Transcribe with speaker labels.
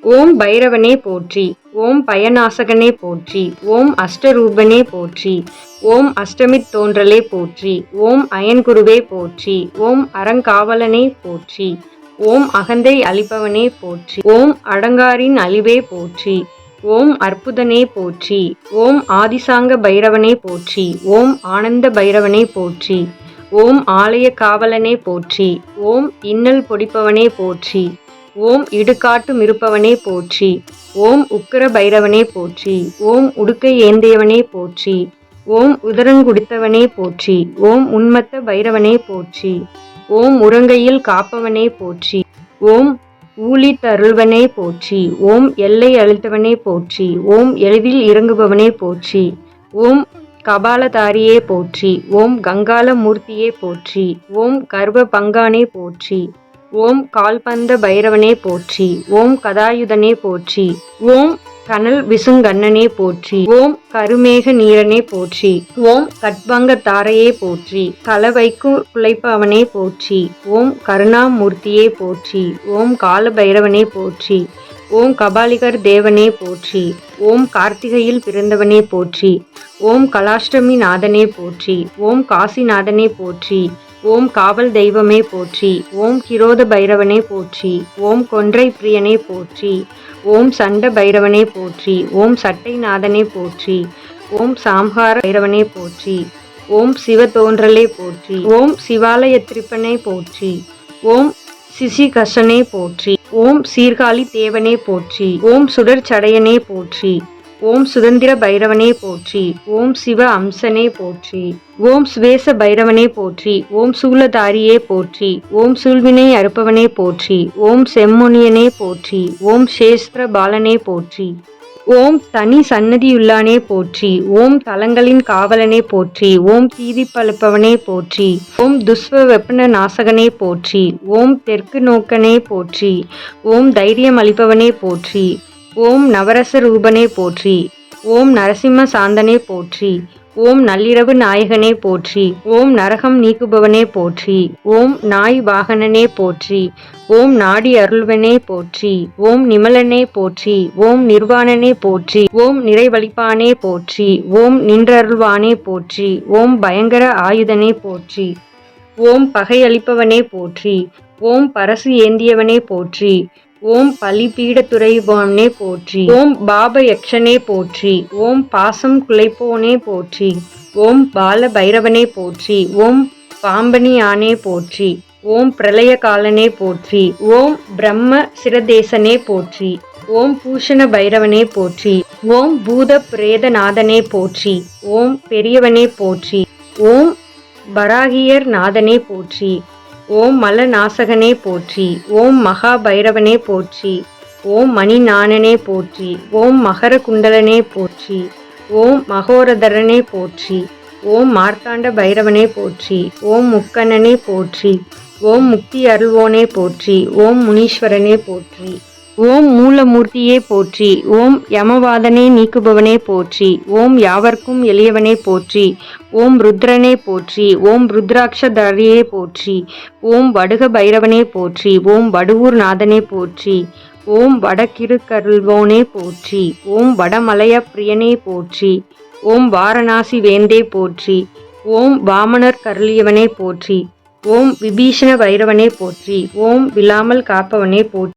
Speaker 1: ஓம் பைரவனே போற்றி. ஓம் பயநாசகனே போற்றி. ஓம் அஷ்டரூபனே போற்றி. ஓம் அஷ்டமித் தோன்றலே போற்றி. ஓம் அயன்குருவே போற்றி. ஓம் அறங்காவலனே போற்றி. ஓம் அகந்தை அழிப்பவனே போற்றி. ஓம் அடங்காரின் அழிவே போற்றி. ஓம் அற்புதனே போற்றி. ஓம் ஆதிசாங்க பைரவனே போற்றி. ஓம் ஆனந்த பைரவனே போற்றி. ஓம் ஆலய காவலனே போற்றி. ஓம் இன்னல் பொடிப்பவனே போற்றி. ஓம் இடுகாட்டு மிருப்பவனே போற்றி. ஓம் உக்கிர பைரவனே போற்றி. ஓம் உடுக்கை ஏந்தியவனே போற்றி. ஓம் உதரங்குடித்தவனே போற்றி. ஓம் உன்மத்த பைரவனே போற்றி. ஓம் உறங்கையில் காப்பவனே போற்றி. ஓம் ஊழி தருள்வனே போற்றி. ஓம் எல்லை அழுத்தவனே போற்றி. ஓம் எளிதில் இறங்குபவனே போற்றி. ஓம் கபாலதாரியே போற்றி. ஓம் கங்கால மூர்த்தியே போற்றி. ஓம் கர்வ பங்கானே போற்றி. ஓம் கால்பந்த பைரவனே போற்றி. ஓம் கதாயுதனே போற்றி. ஓம் கனல் விசுங்கண்ணனே போற்றி. ஓம் கருமேக நீரனே போற்றி. ஓம் கட்பங்க தாரையே போற்றி. கலவைக்கு குலைப்பவனே போற்றி. ஓம் கருணாமூர்த்தியே போற்றி. ஓம் கால பைரவனே போற்றி. ஓம் கபாலிகர் தேவனே போற்றி. ஓம் கார்த்திகையில் பிறந்தவனே போற்றி. ஓம் கலாஷ்டமி நாதனே போற்றி. ஓம் காசிநாதனே போற்றி. ஓம் காவல் தெய்வமே போற்றி. ஓம் கிரோத பைரவனே போற்றி. ஓம் கொன்றை பிரியனே போற்றி. ஓம் சண்ட பைரவனே போற்றி. ஓம் சட்டைநாதனே போற்றி. ஓம் சாம்ஹார பைரவனே போற்றி. ஓம் சிவ தோன்றலே போற்றி. ஓம் சிவாலயத்திரிப்பனே போற்றி. ஓம் சிசிகசனே போற்றி. ஓம் சீர்காழி தேவனே போற்றி. ஓம் சுடர் சடையனே போற்றி. ஓம் சுதந்திர பைரவனே போற்றி. ஓம் சிவ அம்சனே போற்றி. ஓம் சுவேச பைரவனே போற்றி. ஓம் சூலதாரியே போற்றி. ஓம் சூழ்வினை அறுப்பவனே போற்றி. ஓம் செம்முனியனே போற்றி. ஓம் சேஸ்திர பாலனே போற்றி. ஓம் தனி சன்னதியுள்ளானே போற்றி. ஓம் தலங்களின் காவலனே போற்றி. ஓம் தீதிப்பழுப்பவனே போற்றி. ஓம் துஷ்வ வெப்பன நாசகனே போற்றி. ஓம் தெற்கு நோக்கனே போற்றி. ஓம் தைரியம் அளிப்பவனே போற்றி. ஓம் நவரச ரூபனே போற்றி. ஓம் நரசிம்ம சாந்தனே போற்றி. ஓம் நள்ளிரவு நாயகனே போற்றி. ஓம் நரகம் நீக்குபவனே போற்றி. ஓம் நாய் வாகனனே போற்றி. ஓம் நாடி அருள்வனே போற்றி. ஓம் நிமலனே போற்றி. ஓம் நிர்வாணனே போற்றி. ஓம் நிறைவழிப்பானே போற்றி. ஓம் நின்றருள்வானே போற்றி. ஓம் பயங்கர ஆயுதனே போற்றி. ஓம் பகையளிப்பவனே போற்றி. ஓம் பரசு ஏந்தியவனே போற்றி. ஓம் பலிபீடத்துறைபவனே போற்றி. ஓம் பாபயக்ஷனே போற்றி. ஓம் பாசம் குலைப்போனே போற்றி. ஓம் பால பைரவனே போற்றி. ஓம் பாம்பனியானே போற்றி. ஓம் பிரளய காலனே போற்றி. ஓம் பிரம்ம சிரதேசனே போற்றி. ஓம் பூஷண பைரவனே போற்றி. ஓம் பூத பிரேதநாதனே போற்றி. ஓம் பெரியவனே போற்றி. ஓம் பராகியர் நாதனே போற்றி. ஓம் மலநாசகனே போற்றி. ஓம் மகா பைரவனே போற்றி. ஓம் மணிநாணனே போற்றி. ஓம் மகர குண்டலனே போற்றி. ஓம் மகோரதரனே போற்றி. ஓம் மார்த்தாண்ட பைரவனே போற்றி. ஓம் முக்கண்ணனே போற்றி. ஓம் முக்தி அருள்வோனே போற்றி. ஓம் முனீஸ்வரனே போற்றி. ஓம் மூலமூர்த்தியே போற்றி. ஓம் யமவாதனே நீக்குபவனே போற்றி. ஓம் யாவர்க்கும் எளியவனே போற்றி. ஓம் ருத்ரனே போற்றி. ஓம் ருத்ராட்சதாரியே போற்றி. ஓம் வடுக பைரவனே போற்றி. ஓம் வடுவூர் நாதனே போற்றி. ஓம் வடகிருக்கருள்வோனே போற்றி. ஓம் வடமலைய பிரியனே போற்றி. ஓம் வாரணாசி வேந்தே போற்றி. ஓம் வாமனர் கருளியவனே போற்றி. ஓம் விபீஷண பைரவனே போற்றி. ஓம் விழாமல் காப்பவனே போற்றி.